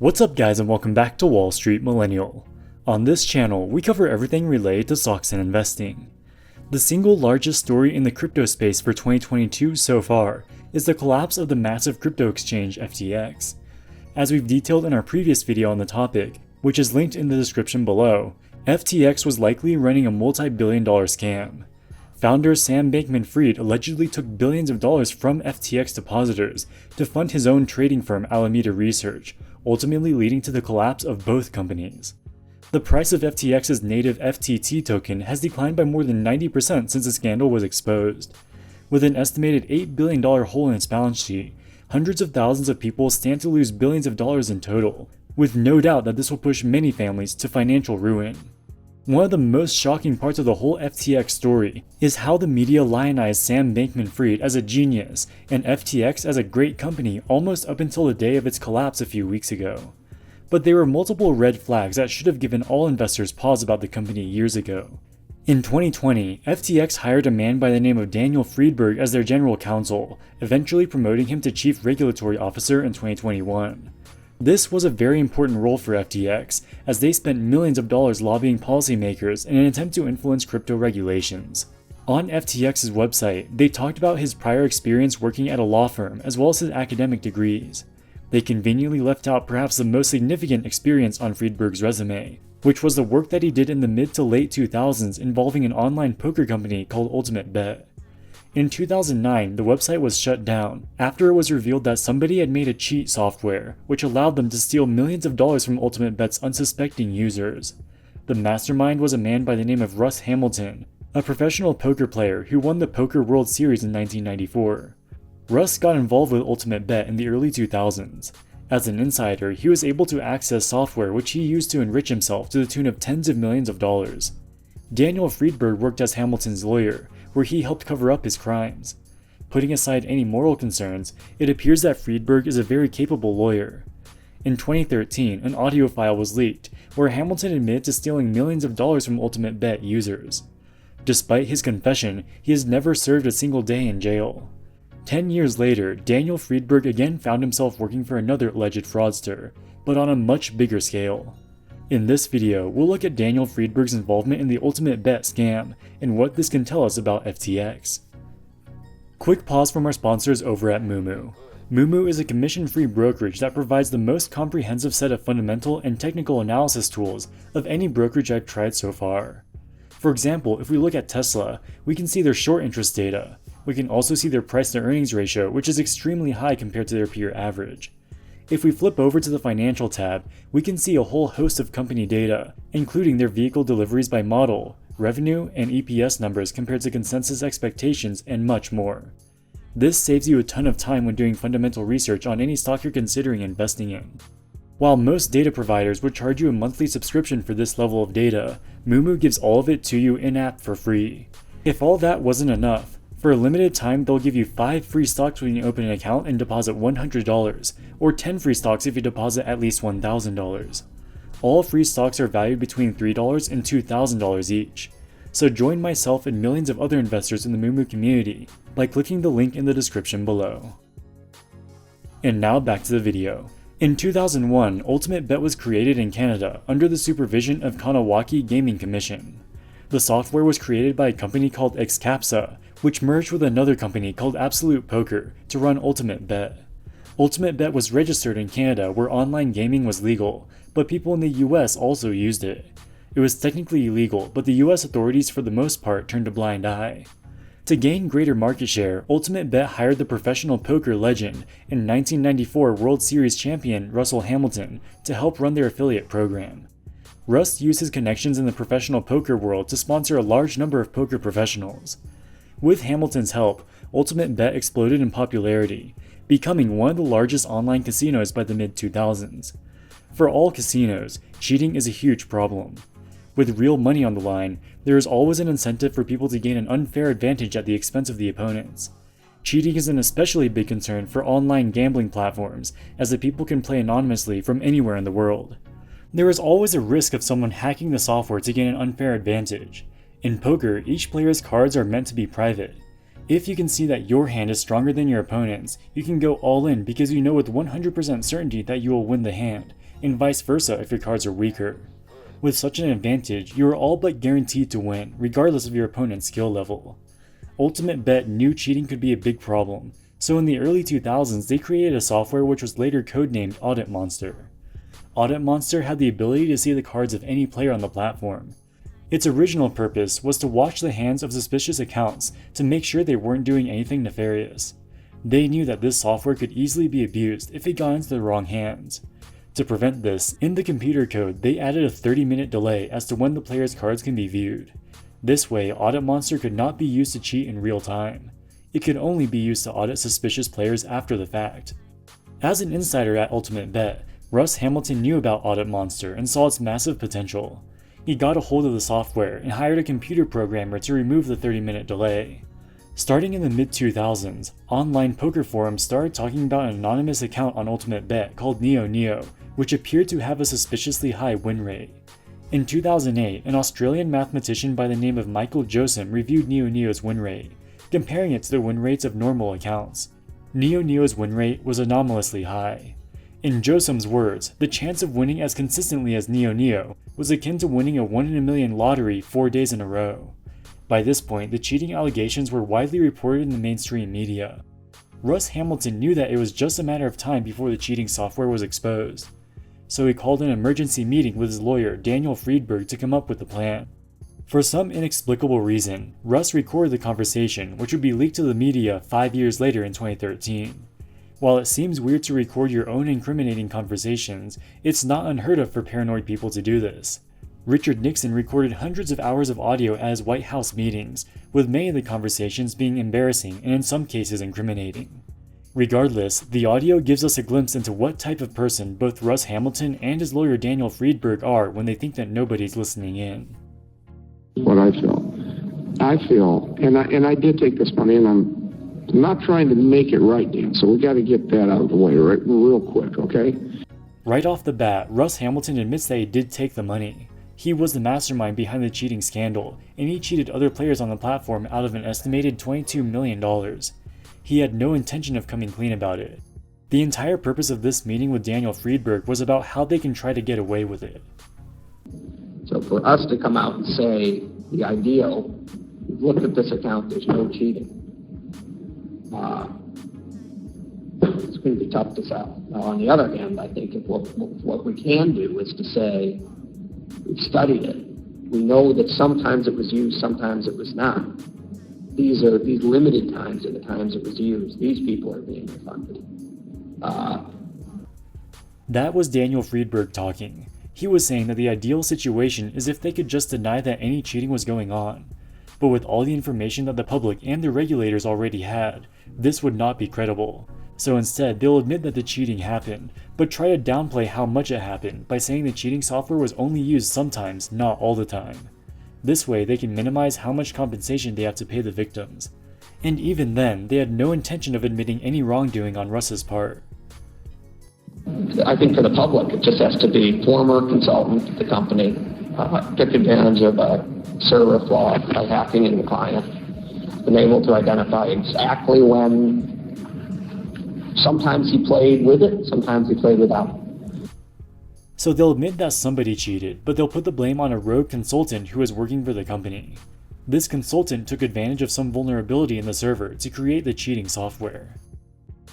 What's up guys, and welcome back to Wall Street Millennial. On this channel, we cover everything related to stocks and investing. The single largest story in the crypto space for 2022 so far is the collapse of the massive crypto exchange FTX. As we've detailed in our previous video on the topic, which is linked in the description below, FTX was likely running a multi-billion-dollar scam. Founder Sam Bankman-Fried allegedly took billions of dollars from FTX depositors to fund his own trading firm Alameda Research, ultimately leading to the collapse of both companies. The price of FTX's native FTT token has declined by more than 90% since the scandal was exposed. With an estimated $8 billion hole in its balance sheet, hundreds of thousands of people stand to lose billions of dollars in total, with no doubt that this will push many families to financial ruin. One of the most shocking parts of the whole FTX story is how the media lionized Sam Bankman-Fried as a genius and FTX as a great company almost up until the day of its collapse a few weeks ago. But there were multiple red flags that should have given all investors pause about the company years ago. In 2020, FTX hired a man by the name of Daniel Friedberg as their general counsel, eventually promoting him to chief regulatory officer in 2021. This was a very important role for FTX, as they spent millions of dollars lobbying policymakers in an attempt to influence crypto regulations. On FTX's website, they talked about his prior experience working at a law firm as well as his academic degrees. They conveniently left out perhaps the most significant experience on Friedberg's resume, which was the work that he did in the mid to late 2000s involving an online poker company called Ultimate Bet. In 2009, the website was shut down after it was revealed that somebody had made a cheat software which allowed them to steal millions of dollars from Ultimate Bet's unsuspecting users. The mastermind was a man by the name of Russ Hamilton, a professional poker player who won the Poker World Series in 1994. Russ got involved with Ultimate Bet in the early 2000s. As an insider, he was able to access software which he used to enrich himself to the tune of tens of millions of dollars. Daniel Friedberg worked as Hamilton's lawyer, where he helped cover up his crimes. Putting aside any moral concerns, it appears that Friedberg is a very capable lawyer. In 2013, an audio file was leaked, where Hamilton admitted to stealing millions of dollars from Ultimate Bet users. Despite his confession, he has never served a single day in jail. 10 years later, Daniel Friedberg again found himself working for another alleged fraudster, but on a much bigger scale. In this video, we'll look at Daniel Friedberg's involvement in the Ultimate Bet scam and what this can tell us about FTX. Quick pause from our sponsors over at moomoo. Moomoo is a commission-free brokerage that provides the most comprehensive set of fundamental and technical analysis tools of any brokerage I've tried so far. For example, if we look at Tesla, we can see their short interest data. We can also see their price-to-earnings ratio, which is extremely high compared to their peer average. If we flip over to the Financial tab, we can see a whole host of company data, including their vehicle deliveries by model, revenue, and EPS numbers compared to consensus expectations, and much more. This saves you a ton of time when doing fundamental research on any stock you're considering investing in. While most data providers would charge you a monthly subscription for this level of data, moomoo gives all of it to you in-app for free. If all that wasn't enough, for a limited time, they'll give you 5 free stocks when you open an account and deposit $100, or 10 free stocks if you deposit at least $1,000. All free stocks are valued between $3 and $2,000 each. So join myself and millions of other investors in the moomoo community by clicking the link in the description below. And now back to the video. In 2001, Ultimate Bet was created in Canada under the supervision of Kanawaki Gaming Commission. The software was created by a company called Excapsa, which merged with another company called Absolute Poker to run Ultimate Bet. Ultimate Bet was registered in Canada where online gaming was legal, but people in the US also used it. It was technically illegal, but the US authorities for the most part turned a blind eye. To gain greater market share, Ultimate Bet hired the professional poker legend and 1994 World Series champion Russell Hamilton to help run their affiliate program. Russ used his connections in the professional poker world to sponsor a large number of poker professionals. With Hamilton's help, Ultimate Bet exploded in popularity, becoming one of the largest online casinos by the mid-2000s. For all casinos, cheating is a huge problem. With real money on the line, there is always an incentive for people to gain an unfair advantage at the expense of the opponents. Cheating is an especially big concern for online gambling platforms, as the people can play anonymously from anywhere in the world. There is always a risk of someone hacking the software to gain an unfair advantage. In poker, each player's cards are meant to be private. If you can see that your hand is stronger than your opponent's, you can go all in because you know with 100% certainty that you will win the hand, and vice versa if your cards are weaker. With such an advantage, you are all but guaranteed to win, regardless of your opponent's skill level. Ultimate Bet knew cheating could be a big problem, so in the early 2000s they created a software which was later codenamed Audit Monster. Audit Monster had the ability to see the cards of any player on the platform. Its original purpose was to watch the hands of suspicious accounts to make sure they weren't doing anything nefarious. They knew that this software could easily be abused if it got into the wrong hands. To prevent this, in the computer code they added a 30-minute delay as to when the player's cards can be viewed. This way, Audit Monster could not be used to cheat in real time. It could only be used to audit suspicious players after the fact. As an insider at Ultimate Bet, Russ Hamilton knew about Audit Monster and saw its massive potential. He got a hold of the software and hired a computer programmer to remove the 30-minute delay. Starting in the mid-2000s, online poker forums started talking about an anonymous account on Ultimate Bet called Neo, which appeared to have a suspiciously high win rate. In 2008, an Australian mathematician by the name of Michael Josem reviewed Neo's win rate, comparing it to the win rates of normal accounts. Neo's win rate was anomalously high. In Josem's words, the chance of winning as consistently as Neo was akin to winning a 1 in a million lottery 4 days in a row. By this point, the cheating allegations were widely reported in the mainstream media. Russ Hamilton knew that it was just a matter of time before the cheating software was exposed, so he called an emergency meeting with his lawyer Daniel Friedberg to come up with a plan. For some inexplicable reason, Russ recorded the conversation, which would be leaked to the media 5 years later in 2013. While it seems weird to record your own incriminating conversations, it's not unheard of for paranoid people to do this. Richard Nixon recorded hundreds of hours of audio at his White House meetings, with many of the conversations being embarrassing and in some cases incriminating. Regardless, the audio gives us a glimpse into what type of person both Russ Hamilton and his lawyer Daniel Friedberg are when they think that nobody's listening in. What I feel, and I did take this money, and I'm not trying to make it right, Dan, so we got to get that out of the way real quick, okay? Right off the bat, Russ Hamilton admits that he did take the money. He was the mastermind behind the cheating scandal, and he cheated other players on the platform out of an estimated $22 million. He had no intention of coming clean about it. The entire purpose of this meeting with Daniel Friedberg was about how they can try to get away with it. So for us to come out and say the ideal, look at this account, there's no cheating. It's going to be tough to sell. Now, on the other hand, I think if what we can do is to say, we've studied it. We know that sometimes it was used, sometimes it was not. These limited times are the times it was used. These people are being refunded. That was Daniel Friedberg talking. He was saying that the ideal situation is if they could just deny that any cheating was going on. But with all the information that the public and the regulators already had, this would not be credible. So instead, they'll admit that the cheating happened, but try to downplay how much it happened by saying the cheating software was only used sometimes, not all the time. This way, they can minimize how much compensation they have to pay the victims. And even then, they had no intention of admitting any wrongdoing on Russ's part. I think for the public, it just has to be former consultant at the company, took advantage of a server flaw by hacking into the client, been able to identify exactly when. Sometimes he played with it, sometimes he played without it. So they'll admit that somebody cheated, but they'll put the blame on a rogue consultant who was working for the company. This consultant took advantage of some vulnerability in the server to create the cheating software.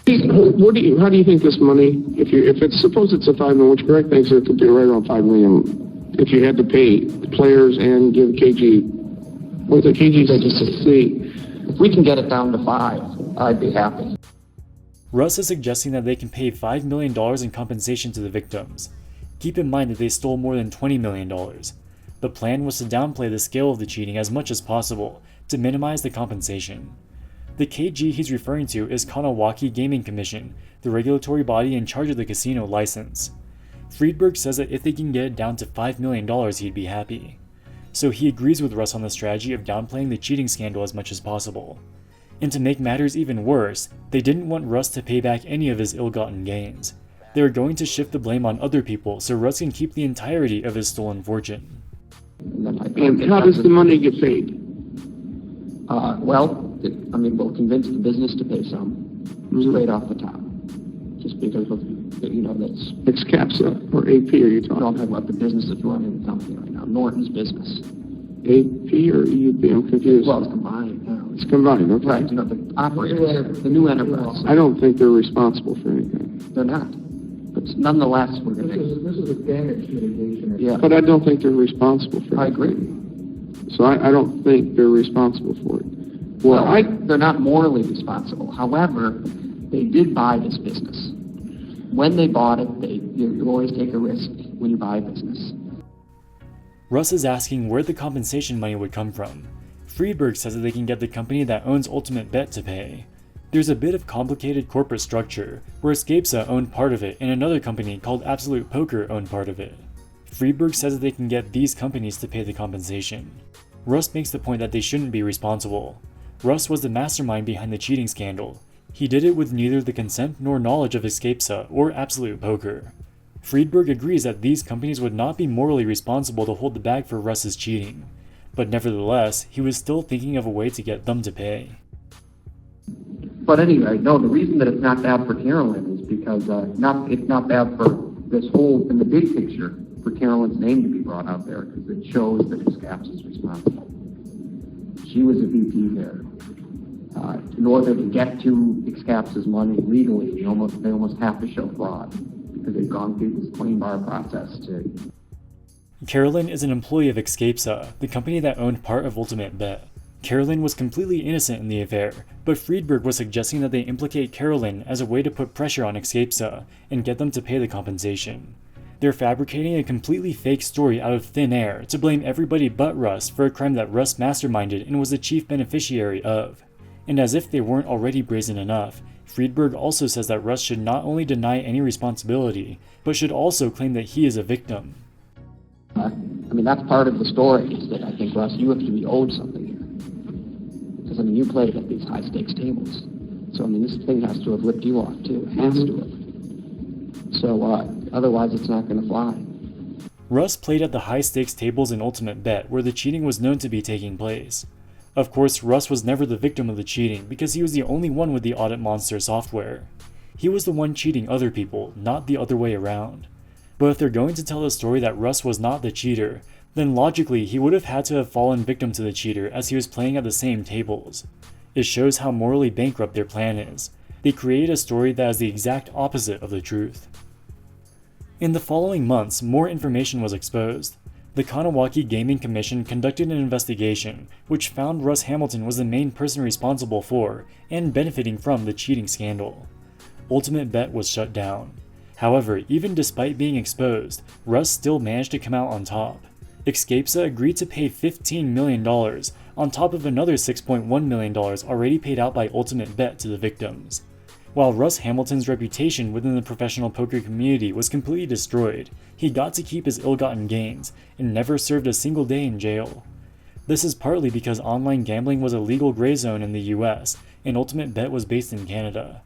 How do you think this money, suppose it's a $5 million, which correct thinks it could be right around $5 million, if you had to pay the players and give KG, what's the KG see? If we can get it down to 5, I'd be happy. Russ is suggesting that they can pay $5 million in compensation to the victims. Keep in mind that they stole more than $20 million. The plan was to downplay the scale of the cheating as much as possible to minimize the compensation. The KG he's referring to is Kanawaki Gaming Commission, the regulatory body in charge of the casino license. Friedberg says that if they can get it down to $5 million, he'd be happy. So he agrees with Russ on the strategy of downplaying the cheating scandal as much as possible. And to make matters even worse, they didn't want Russ to pay back any of his ill-gotten gains. They were going to shift the blame on other people so Russ can keep the entirety of his stolen fortune. And how does the money get paid? We'll convince the business to pay some, straight off the top. Just because of, that's It's CAPSA or AP, are you I'm talking? talking about the business that's running the company right now, Norton's business. AP or EUP? I'm confused. Well, it's combined now. It's combined, okay. Right, the operators, the new enterprise. I don't think they're responsible for anything. They're not. But nonetheless, we're going to... This is a damage mitigation. Yeah, But I don't think they're responsible for it. I agree. So I don't think they're responsible for it. Well, they're not morally responsible. However, they did buy this business. When they bought it, you always take a risk when you buy a business. Russ is asking where the compensation money would come from. Friedberg says that they can get the company that owns Ultimate Bet to pay. There's a bit of complicated corporate structure, where Escapesa owned part of it and another company called Absolute Poker owned part of it. Friedberg says that they can get these companies to pay the compensation. Russ makes the point that they shouldn't be responsible. Russ was the mastermind behind the cheating scandal. He did it with neither the consent nor knowledge of Escapesa or Absolute Poker. Friedberg agrees that these companies would not be morally responsible to hold the bag for Russ's cheating, but nevertheless, he was still thinking of a way to get them to pay. But anyway, no, the reason that it's not bad for Carolyn is because it's not bad for this whole, in the big picture, for Carolyn's name to be brought out there, because it shows that Escaps is responsible. She was a VP there. In order to get to Escaps' money legally, they almost have to show fraud, because they've gone through this clean bar process to... Carolyn is an employee of Escapesa, the company that owned part of Ultimate Bet. Carolyn was completely innocent in the affair, but Friedberg was suggesting that they implicate Carolyn as a way to put pressure on Escapesa and get them to pay the compensation. They're fabricating a completely fake story out of thin air to blame everybody but Russ for a crime that Russ masterminded and was the chief beneficiary of. And as if they weren't already brazen enough, Friedberg also says that Russ should not only deny any responsibility, but should also claim that he is a victim. that's part of the story, is that I think, Russ, you have to be owed something here. Because, you played at these high-stakes tables. So, this thing has to have ripped you off, too. It has to have. So, otherwise it's not going to fly. Russ played at the high-stakes tables in Ultimate Bet where the cheating was known to be taking place. Of course, Russ was never the victim of the cheating because he was the only one with the Audit Monster software. He was the one cheating other people, not the other way around. But if they're going to tell the story that Russ was not the cheater, then logically he would have had to have fallen victim to the cheater as he was playing at the same tables. It shows how morally bankrupt their plan is. They created a story that is the exact opposite of the truth. In the following months, more information was exposed. The Kanawaki Gaming Commission conducted an investigation, which found Russ Hamilton was the main person responsible for and benefiting from the cheating scandal. Ultimate Bet was shut down. However, even despite being exposed, Russ still managed to come out on top. Escapesa agreed to pay $15 million, on top of another $6.1 million already paid out by Ultimate Bet to the victims. While Russ Hamilton's reputation within the professional poker community was completely destroyed, he got to keep his ill-gotten gains and never served a single day in jail. This is partly because online gambling was a legal gray zone in the US, and Ultimate Bet was based in Canada.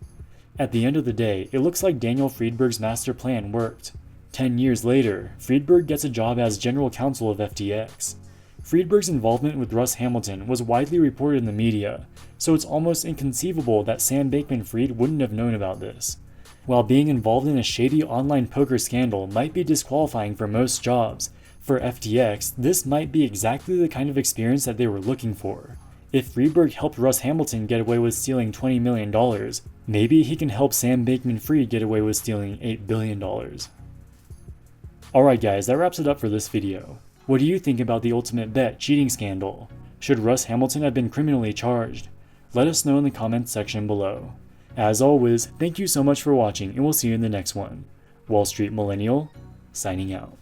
At the end of the day, it looks like Daniel Friedberg's master plan worked. 10 years later, Friedberg gets a job as general counsel of FTX. Friedberg's involvement with Russ Hamilton was widely reported in the media, so it's almost inconceivable that Sam Bankman-Fried wouldn't have known about this. While being involved in a shady online poker scandal might be disqualifying for most jobs, for FTX, this might be exactly the kind of experience that they were looking for. If Friedberg helped Russ Hamilton get away with stealing $20 million, maybe he can help Sam Bankman-Fried get away with stealing $8 billion. Alright guys, that wraps it up for this video. What do you think about the Ultimate Bet cheating scandal? Should Russ Hamilton have been criminally charged? Let us know in the comments section below. As always, thank you so much for watching and we'll see you in the next one. Wall Street Millennial, signing out.